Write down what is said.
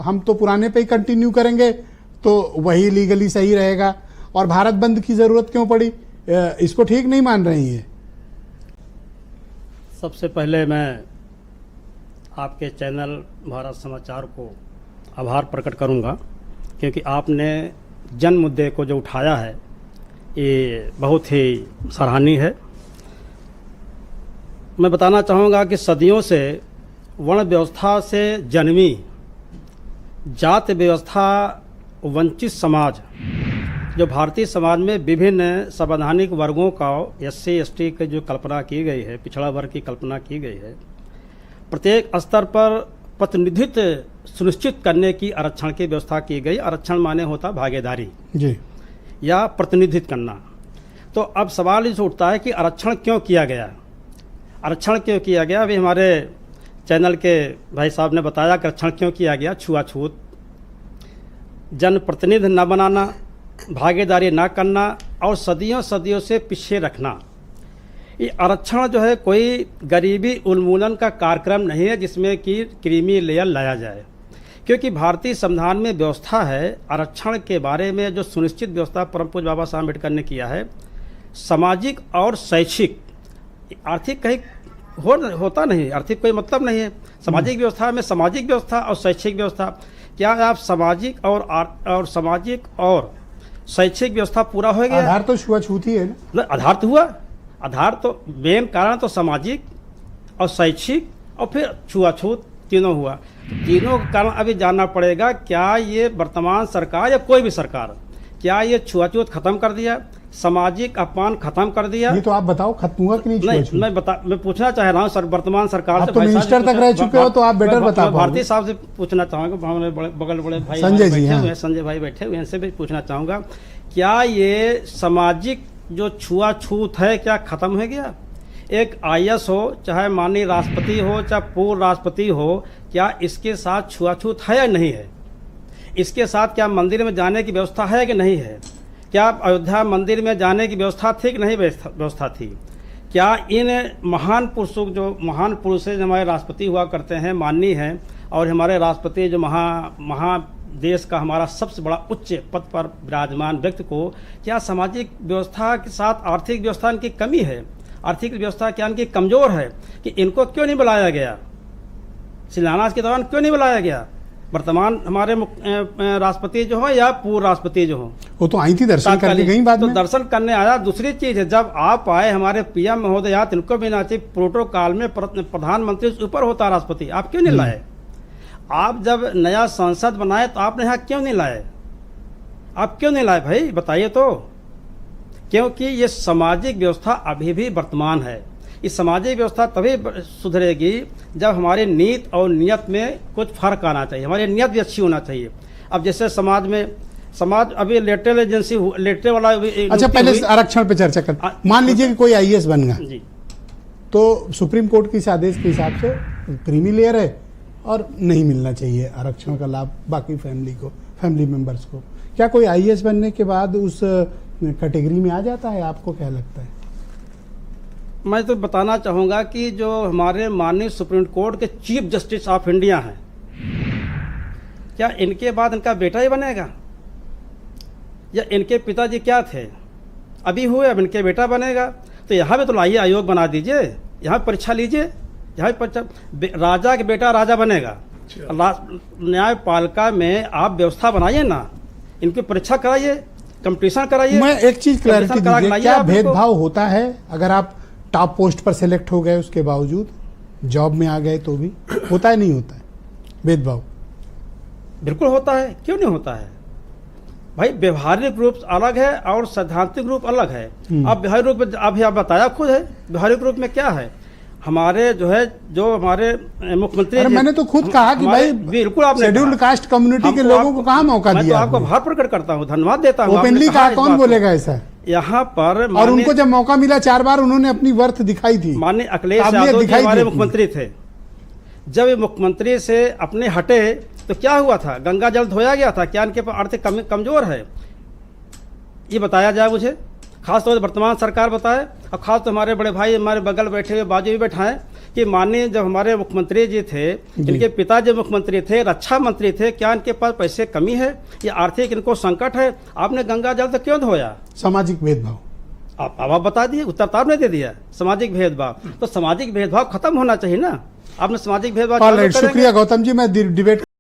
हम तो पुराने पे ही कंटिन्यू करेंगे तो वही लीगली सही रहेगा, और भारत बंद की जरूरत क्यों पड़ी? इसको ठीक नहीं मान रही है? सबसे पहले मैं आपके चैनल भारत समाचार को आभार प्रकट करूंगा, क्योंकि आपने जन मुद्दे को जो उठाया है ये बहुत ही सराहनीय है। मैं बताना चाहूँगा कि सदियों से वर्ण व्यवस्था से जन्मी जाति व्यवस्था वंचित समाज, जो भारतीय समाज में विभिन्न संवैधानिक वर्गों का SC ST की जो कल्पना की गई है, पिछड़ा वर्ग की कल्पना की गई है, प्रत्येक स्तर पर प्रतिनिधित्व सुनिश्चित करने की आरक्षण की व्यवस्था की गई। आरक्षण माने होता भागीदारी जी या प्रतिनिधित्व करना। तो अब सवाल इस उठता है कि आरक्षण क्यों किया गया? आरक्षण क्यों किया गया? अभी हमारे चैनल के भाई साहब ने बताया कि आरक्षण क्यों किया गया। छुआछूत, जनप्रतिनिधि न बनाना, भागीदारी न करना और सदियों सदियों से पीछे रखना। ये आरक्षण जो है कोई गरीबी उन्मूलन का कार्यक्रम नहीं है जिसमें कि क्रीमी लेयर लाया जाए, क्योंकि भारतीय संविधान में व्यवस्था है आरक्षण के बारे में जो सुनिश्चित व्यवस्था परम पूज्य बाबा साहब अम्बेडकर ने किया है। सामाजिक और शैक्षिक, आर्थिक कहीं होता नहीं, आर्थिक कोई मतलब नहीं है। सामाजिक व्यवस्था में सामाजिक व्यवस्था और शैक्षिक व्यवस्था, क्या आप सामाजिक और सामाजिक और शैक्षिक व्यवस्था पूरा हो गया? आधार तो छुआछूत ही है ना? आधार तो हुआ, आधार तो मेन कारण तो सामाजिक और शैक्षिक और फिर छुआछूत तीनों हुआ। तीनों का कारण अभी जानना पड़ेगा, क्या ये वर्तमान सरकार या कोई भी सरकार, क्या ये छुआछूत खत्म कर दिया, सामाजिक अपमान खत्म कर दिया? ये तो आप बताओ, खत्म हुआ कि नहीं? मैं पूछना चाह रहा हूँ सर वर्तमान सरकार से। तो मिनिस्टर तक रह चुके हो तो आप बेटर बता पाओगे। भारतीय साहब से पूछना चाहूँगा, हमारे बगल बड़े भाई संजय जी बैठे हुए हैं, संजय भाई बैठे हुए हैं, इनसे भी पूछना चाहूँगा, क्या ये सामाजिक जो छुआछूत है क्या खत्म हो गया? एक IAS हो, चाहे माननीय राष्ट्रपति हो, चाहे पूर्व राष्ट्रपति हो, क्या इसके साथ छुआछूत है या नहीं है? इसके साथ क्या मंदिर में जाने की व्यवस्था है कि नहीं है? क्या अयोध्या मंदिर में जाने की व्यवस्था थी कि नहीं व्यवस्था थी? क्या इन महान पुरुषों, जो महान पुरुष हैं, हमारे राष्ट्रपति हुआ करते हैं, माननीय हैं, और हमारे राष्ट्रपति जो महा देश का हमारा सबसे बड़ा उच्च पद पर विराजमान व्यक्ति को, क्या सामाजिक व्यवस्था के साथ आर्थिक व्यवस्था इनकी कमी है? आर्थिक व्यवस्था क्या इनकी कमज़ोर है कि इनको क्यों नहीं बुलाया गया? शिलान्यास के दौरान क्यों नहीं बुलाया गया? वर्तमान हमारे राष्ट्रपति जो हो या पूर्व राष्ट्रपति जो हो, वो तो आई थी दर्शन करने गई बाद में। तो दर्शन करने आया। दूसरी चीज़ है, जब आप आए हमारे PM महोदय, इनको भी ना चाहिए, प्रोटोकॉल में प्रधानमंत्री से ऊपर होता राष्ट्रपति, आप क्यों नहीं लाए? आप जब नया संसद बनाए तो आपने यहाँ क्यों नहीं लाए? आप क्यों नहीं लाए भाई, बताइए तो? क्योंकि ये सामाजिक व्यवस्था अभी भी वर्तमान है। इस सामाजिक व्यवस्था तभी सुधरेगी जब हमारे नीति और नियत में कुछ फर्क आना चाहिए, हमारी नियत भी अच्छी होना चाहिए। अब जैसे समाज अभी लेटरल एजेंसी लेटरे वाला। अच्छा, पहले आरक्षण पे चर्चा कर। मान लीजिए कि कोई IAS बन गया जी, तो सुप्रीम कोर्ट के इस आदेश के हिसाब से क्रीमी लेयर है और नहीं मिलना चाहिए आरक्षण का लाभ बाकी फैमिली मेंबर्स को। क्या कोई IAS बनने के बाद उस कैटेगरी में आ जाता है? आपको क्या लगता है? मैं तो बताना चाहूँगा कि जो हमारे माननीय सुप्रीम कोर्ट के चीफ जस्टिस ऑफ इंडिया हैं, क्या इनके बाद इनका बेटा ही बनेगा? या इनके पिताजी क्या थे, अभी हुए, अब इनके बेटा बनेगा? तो यहाँ पे तो लाइए आयोग बना दीजिए, यहाँ परीक्षा लीजिए, यहाँ परीक्षा, राजा के बेटा राजा बनेगा। न्यायपालिका में आप व्यवस्था बनाइए ना, इनकी परीक्षा कराइए, कंपटीशन कराइए। मैं एक चीज क्लैरिटी दीजिए, क्या भेदभाव होता है अगर आप टॉप पोस्ट पर सिलेक्ट हो गए उसके बावजूद जॉब में आ गए तो भी होता है, नहीं होता है भेदभाव? बिल्कुल होता है, क्यों नहीं होता है भाई? व्यवहारिक रूप अलग है और सैद्धांतिक रूप अलग है। अब व्यवहारिक रूप में अभी आप बताया खुद है, व्यवहारिक रूप में क्या है? हमारे जो हमारे मुख्यमंत्री, मैंने तो खुद कहा कि भाई बिल्कुल आपने शेड्यूल्ड कास्ट कम्युनिटी के लोगों को कहाँ मौका दिया? मैं तो आपको आभार प्रकट करता हूँ, धन्यवाद देता हूँ। ओपनली कहा, कौन बोलेगा ऐसा? यहाँ पर और उनको जब मौका मिला 4 बार उन्होंने अपनी वर्थ दिखाई थी। माननीय अखिलेश यादव जी हमारे मुख्यमंत्री थे, जब ये मुख्यमंत्री से अपने हटे तो क्या हुआ था? गंगा जल धोया गया था? क्या इनके पास आर्थिक कमजोर है? ये बताया जाए मुझे, खासतौर से वर्तमान सरकार बताए, और खास तो हमारे बड़े भाई हमारे बगल बैठे हुए बाजू भी बैठाएं कि माननीय जब हमारे मुख्यमंत्री जी थे, इनके पिता जो मुख्यमंत्री थे, रक्षा मंत्री थे, क्या इनके पास पैसे कमी है या आर्थिक इनको संकट है? आपने गंगा जल तो क्यों धोया? सामाजिक भेदभाव। आप बता दिए, उत्तर तो आपने दे दिया, सामाजिक भेदभाव। तो सामाजिक भेदभाव खत्म होना चाहिए ना। आपने सामाजिक भेदभाव शुक्रिया गौतम जी, मैं डिबेट